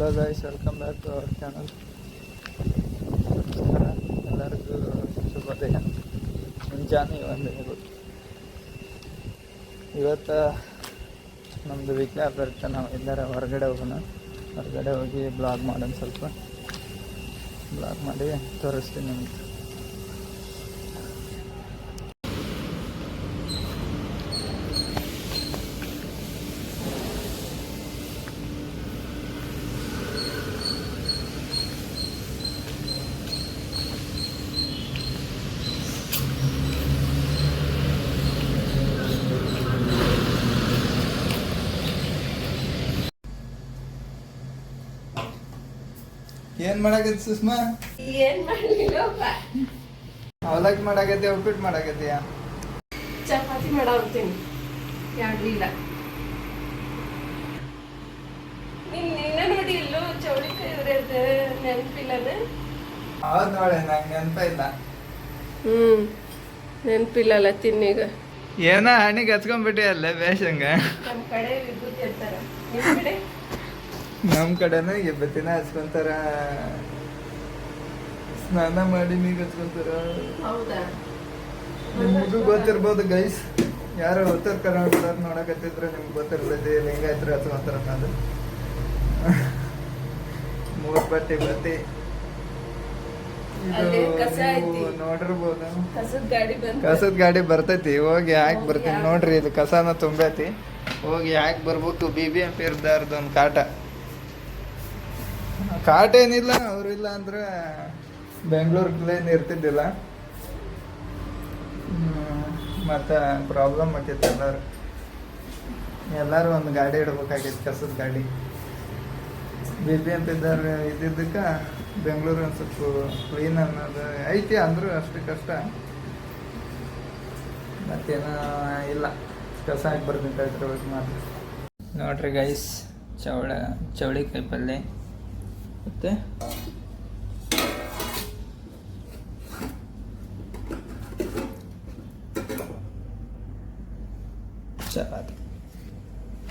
Hello guys, welcome back to our channel. ಎಲ್ಲರಿಗೂ ಶುಭೋದಯ. ಮುಂಜಾನೆ ವಂದನೆಗಳು. ಇವತ್ತು ನಮ್ಮದು ವೀಕ್ಲಿ ಬರುತ್ತೆ. ನಾವು ಎಲ್ಲರ ಹೊರಗಡೆ ಹೋಗೋಣ. ಹೊರಗಡೆ ಹೋಗಿ ಬ್ಲಾಗ್ ಮಾಡೋಣ. ಸ್ವಲ್ಪ ಬ್ಲಾಗ್ ಮಾಡಿ ತೋರಿಸ್ತೀನಿ ನಿಮಗೆ. ಏನ್ ಮಾಡಾಕತ್ತಿ ಸುಷ್ಮಾ? ಏನ್ ಮಾಡ್ಲಿಲ್ಲಪ್ಪ. ಅವಲಕ್ಕಿ ಮಾಡಾಕತ್ತಿ, ಉಪ್ಪಿಟ್ಟು ಮಾಡಾಕತ್ತೀಯ? ಚಪಾತಿ ಮಾಡಾಕತ್ತೀನಿ. ಯಾರು ಇಲ್ಲ. ನಿನ್ನ ನೋಡಿ ಇಲ್ಲೂ ಚೌಳಿಕಾಯಿ ಇವ್ರದ್ದು ನೆನಪಿಲ್ಲನ? ಹೌದು ನೋಡಿ, ನಂಗೆ ನೆನಪ ಇಲ್ಲ. ನೆನಪಿಲ್ಲಲ್ಲ. ತಿನ್ನೀಗ ಏನೋ ಹಣ್ಣಿಗೆ ಹಚ್ಕೊಂಡ್ಬಿಟ್ಟಿ ಅಲ್ಲ ಬೇಷಂಗ. ನಮ್ಮ ಕಡೆ ವಿಭೂತಿ ಇರ್ತಾರ. ನಿಮ್ಮ ಕಡೆ? ನಮ್ಮ ಕಡೆನೂ ಬತ್ತಿನ ಹಚ್ಕೊಂತಾರ. ಸ್ನಾನ ಮಾಡಿ ನೀರು ಹಚ್ಕೊಂತಾರ. ಹೌದಾ? ನಿಮಗೂ ಗೊತ್ತಿರ್ಬೋದು ಗೈಸ್. ಯಾರು ಉತ್ತರ ಕರ್ನಾಟಕದವ್ರು ನೋಡಕತ್ತಿದ್ರೆ ನಿಮ್ಗೆ ಗೊತ್ತಿರ್ತೈತಿ ಲಿಂಗಾಯತರು ಹಚ್ಕೊಂತಾರ ಅನ್ನೋದು. 3 ಬತ್ತಿ ನೋಡಿರ್ಬೋದು. ಕಸದ ಗಾಡಿ ಬರ್ತೈತಿ. ಹೋಗಿ ಹಾಕಿ ಬರ್ತೀನಿ ನೋಡ್ರಿ. ಇದು ಕಸನ ತುಂಬೈತಿ. ಹೋಗಿ ಹಾಕಿ ಬರ್ಬೇಕು. BBMP ಇರ್ದಾರ್ದು ಒಂದು ಕಾಟ ಏನಿಲ್ಲ. ಅವ್ರಿಲ್ಲ ಅಂದ್ರೆ ಬೆಂಗಳೂರು ಕ್ಲೀನ್ ಇರ್ತಿದ್ದಿಲ್ಲ. ಮತ್ತು ಪ್ರಾಬ್ಲಮ್ ಆಕೈತಿ. ಎಲ್ಲರೂ ಒಂದು ಗಾಡಿ ಇಡ್ಬೇಕಾಗೈತಿ, ಕಸದ ಗಾಡಿ. BBMP ಇದ್ದವ್ರು ಇದ್ದಿದ್ದಕ್ಕೆ ಬೆಂಗಳೂರು ಒಂದು ಸ್ವಲ್ಪ ಕ್ಲೀನ್ ಅನ್ನೋದು ಐತಿ. ಅಂದರೂ ಅಷ್ಟು ಕಷ್ಟ. ಮತ್ತೇನೋ ಇಲ್ಲ. ಕಸ ಹಾಕಿ ಬರ್ತೀನಿ ಮಾತ್ರ. ನೋಡ್ರಿ ಗೈಸ್, ಚವಳಿಕಾಯಿ ಪಲ್ಯ ಮತ್ತು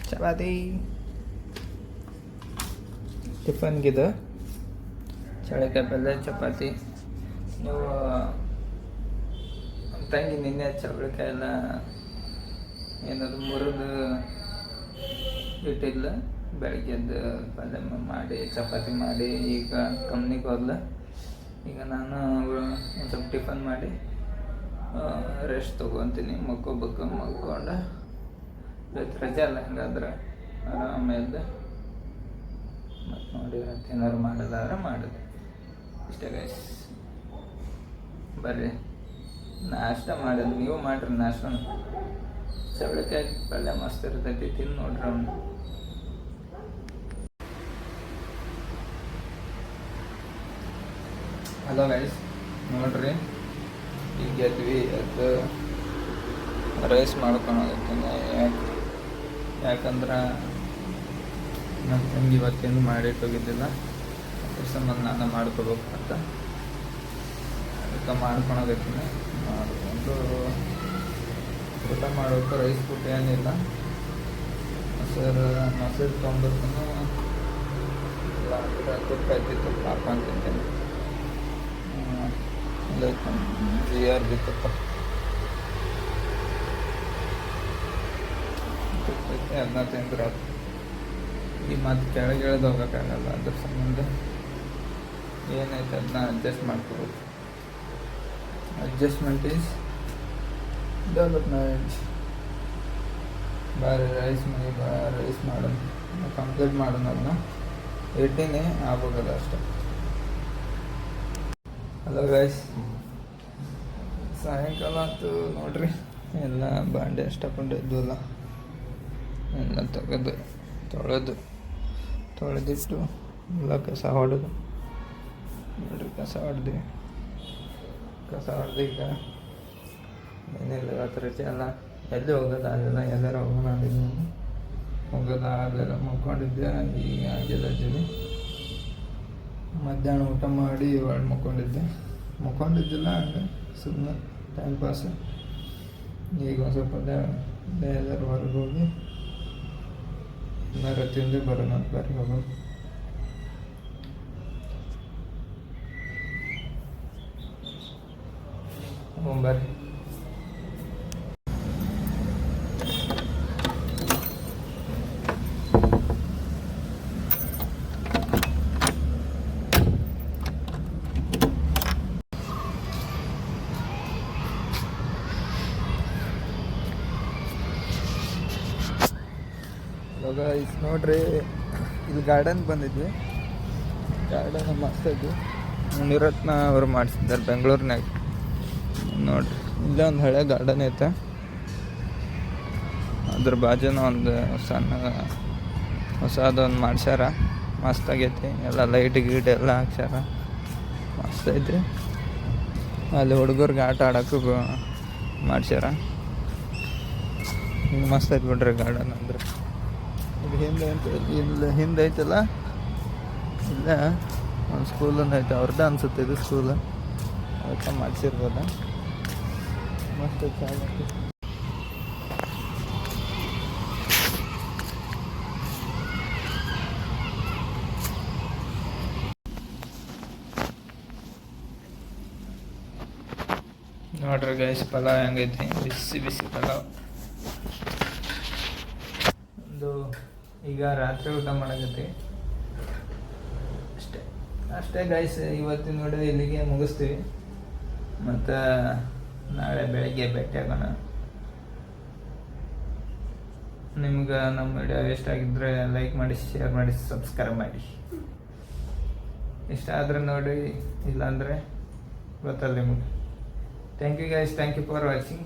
ಚಪಾತಿ ಟಿಫನ್ಗಿದು ಚವಳಿಕಾಯಿ ಪಲ್ಯ ಚಪಾತಿ. ನೀವು ತಂಗಿ ನಿನ್ನೆ ಚವಳಿಕಾಯಿ ಎಲ್ಲ ಏನದು ಮುರಿದು ಇಟ್ಟಿಲ್ಲ. ಬೆಳಗ್ಗೆದ್ದು ಪಲ್ಯ ಮಾಡಿ ಚಪಾತಿ ಮಾಡಿ ಈಗ ಕಂಪ್ನಿಗೆ ಹೋದ್ಲ. ಈಗ ನಾನು ಒಂದು ಸ್ವಲ್ಪ ಟಿಫನ್ ಮಾಡಿ ರೆಸ್ಟ್ ತೊಗೊತೀನಿ. ಮಕ್ಕೊಂಡು ಇವತ್ತು ರಜೆ ಅಲ್ಲ, ಹಂಗಾದ್ರೆ ಆರಾಮೇಲೆ ಮತ್ತು ನೋಡಿ ಏನಾದ್ರು ಮಾಡೋದಾದ್ರೆ ಮಾಡೋದು. ಇಷ್ಟೇ ಗೈಸ್. ಬರ್ರಿ ನಾಷ್ಟ ಮಾಡೋದು. ನೀವು ಮಾಡಿರಿ ನಾಷ್ಟ. ಚವಳಿಕಾಯಿ ಪಲ್ಯ ಮಸ್ತ್ ಇರ್ತೈತಿ. ತಿಂದು ನೋಡ್ರಿ ಅವನು. ಹಲೋ ಗೈಸ್, ನೋಡ್ರಿ ಈಗ ಎದ್ವಿ. ಅದು ರೈಸ್ ಮಾಡ್ಕೊಳಕತ್ತೀನಿ. ಯಾಕಂದ್ರೆ ನಮ್ಮ ತಂಗಿ ಇವತ್ತೇನು ಮಾಡಿಟ್ಟೋಗಿದ್ದಿಲ್ಲ. ಅದ್ರ ಸಂಬಂಧ ನಾನು ಮಾಡ್ಕೋಬೇಕು ಅಂತ ಅದಕ್ಕೆ ಮಾಡ್ಕೊಳಕತ್ತೀನಿ. ಮಾಡಿಕೊಂಡು ಊಟ ಮಾಡಬೇಕು. ರೈಸ್ ಊಟ ಏನಿಲ್ಲ. ಮೊಸರು ತೊಗೊಂಡ್ಬರ್ತೀನಿ. ಇಲ್ಲ ಅಂದ್ರೆ ತುಪ್ಪ ಐತಿ, ತುಪ್ಪ ಹಾಕೊಂಡು ತಿಂತೀನಿ. GRB ತುಪ್ಪ ಐತಿ, ಅದನ್ನ ತಿಂದ್ರೆ ಅದು. ಈ ಮಾತು ಕೆಳಗೆ ಇಳಿದು ಹೋಗೋಕ್ಕಾಗಲ್ಲ. ಅದ್ರ ಸಂಬಂಧ ಏನೈತೆ ಅದನ್ನ ಅಡ್ಜಸ್ಟ್ ಮಾಡ್ಕೋಬೇಕು. Adjustment is development. ಬಾರಿ ರೈಸ್ ಮಾಡೋಣ, ಕಂಪ್ಲೀಟ್ ಮಾಡೋಣ. ಅದನ್ನ 18 ಆಗೋಗಲ್ಲ ಅಷ್ಟೆ. ಹಲೋ ಗೈಸ್, ಸಾಯಂಕಾಲ ಅಂತೂ ನೋಡ್ರಿ ಎಲ್ಲ ಬಾಂಡೆ ಅಷ್ಟಕೊಂಡು ಇದ್ವಲ್ಲ ಎಲ್ಲ ತೆಗೆದು ತೊಳೆದಿಟ್ಟು ಎಲ್ಲ ಕಸ ಹೊಡೆದು ನೋಡ್ರಿ. ಕಸ ಹೊಡೆದು ಈಗ ಏನಿಲ್ಲ. ಇವತ್ತು ರಜೆ ಅಲ್ಲ, ಎಲ್ಲಿ ಹೋಗೋದಾಗಲ್ಲ. ಎಲ್ಲರೂ ಹೋಗೋಣ ಅಂದಿದ್ದೀನಿ. ಹೋಗೋದಾಗಲಿಲ್ಲ. ಮಲ್ಕೊಂಡಿದ್ದೆ. ಈಗ ಆಗಿಲ್ಲ ಜಲ್ದಿ. ಮಧ್ಯಾಹ್ನ ಊಟ ಮಾಡಿ ಇವಾಗ ಮಲ್ಕೊಂಡಿದ್ದಿಲ್ಲ. ಹಂಗೆ ಸುಮ್ಮನೆ ಟೈಮ್ ಪಾಸ್. ಈಗ ಒಂದು ಸ್ವಲ್ಪ ಎಲ್ಲರೂ ಹೊರಗೆ ಹೋಗಿ ಏನಾರು ತಿಂದು ಬರೋಣ. ಬರ್ರಿ ಹೋಗೋದು. ಬರ್ರಿ. ಇವಾಗ ಇಸ್ ನೋಡ್ರಿ, ಇಲ್ಲಿ ಗಾರ್ಡನ್ ಬಂದಿದ್ವಿ. ಗಾರ್ಡನ್ ಮಸ್ತ್ ಐತಿ. ಮುನಿರತ್ನ ಅವ್ರು ಮಾಡಿಸಿದ್ದಾರೆ ಬೆಂಗಳೂರಿನಾಗ. ನೋಡ್ರಿ ಇಲ್ಲೇ ಒಂದು ಹಳೆ ಗಾರ್ಡನ್ ಐತೆ. ಅದ್ರ ಬಾಜುನ ಒಂದು ಸಣ್ಣ ಹೊಸದೊಂದು ಮಾಡ್ಸ್ಯಾರ. ಮಸ್ತ್ ಆಗೈತಿ. ಎಲ್ಲ ಲೈಟ್ ಗೀಟ್ ಎಲ್ಲ ಹಾಕ್ಸ್ಯಾರ. ಮಸ್ತ್ ಐತಿ. ಅಲ್ಲಿ ಹುಡುಗರ್ಗೆ ಆಟ ಆಡೋಕ್ಕೂ ಮಾಡ್ಸ್ಯಾರ. ಹಿಂಗೆ ಮಸ್ತ್ ಐತಿ ಬಿಡ್ರಿ ಗಾರ್ಡನ್ ಅಂದ್ರೆ. ಇದು ಹಿಂದೆ ಅಂತ ಇಲ್ಲಿ ಹಿಂದೆ ಐತಲ್ಲ, ಇಲ್ಲ ಒಂದು ಸ್ಕೂಲನ್ನು ಐತೆ. ಅವ್ರದ್ದು ಅನ್ಸುತ್ತೆ ಇದು ಸ್ಕೂಲ್. ಅದಕ್ಕೆ ಮಾಡಿಸಿರ್ಬೋದ. ಮಸ್ತ್ ಐತೆ, ಚೆನ್ನಾಗಿ. ನೋಡ್ರಿ ಗೈಸ್, ಪಲಾವ್ ಹೆಂಗೈತಿ. ಬಿಸಿ ಬಿಸಿ ಪಲಾವ್. ಒಂದು ಈಗ ರಾತ್ರಿ ಊಟ ಮಾಡಕತ್ತಿ ಅಷ್ಟೇ. ಅಷ್ಟೇ ಗೈಸ್, ಇವತ್ತಿನ ವಿಡಿಯೋ ಇಲ್ಲಿಗೆ ಮುಗಿಸ್ತೀವಿ. ಮತ್ತು ನಾಳೆ ಬೆಳಗ್ಗೆ ಭೇಟಿ ಆಗೋಣ. ನಿಮ್ಗೆ ನಮ್ಮ ವಿಡಿಯೋ ಇಷ್ಟ ಆಗಿದ್ರೆ ಲೈಕ್ ಮಾಡಿ, ಶೇರ್ ಮಾಡಿ, ಸಬ್ಸ್ಕ್ರೈಬ್ ಮಾಡಿ. ಇಷ್ಟ ಆದರೆ ನೋಡಿ, ಇಲ್ಲಾಂದರೆ ಗೊತ್ತಲ್ಲ ನಿಮಗೆ. Thank you guys, thank you for watching.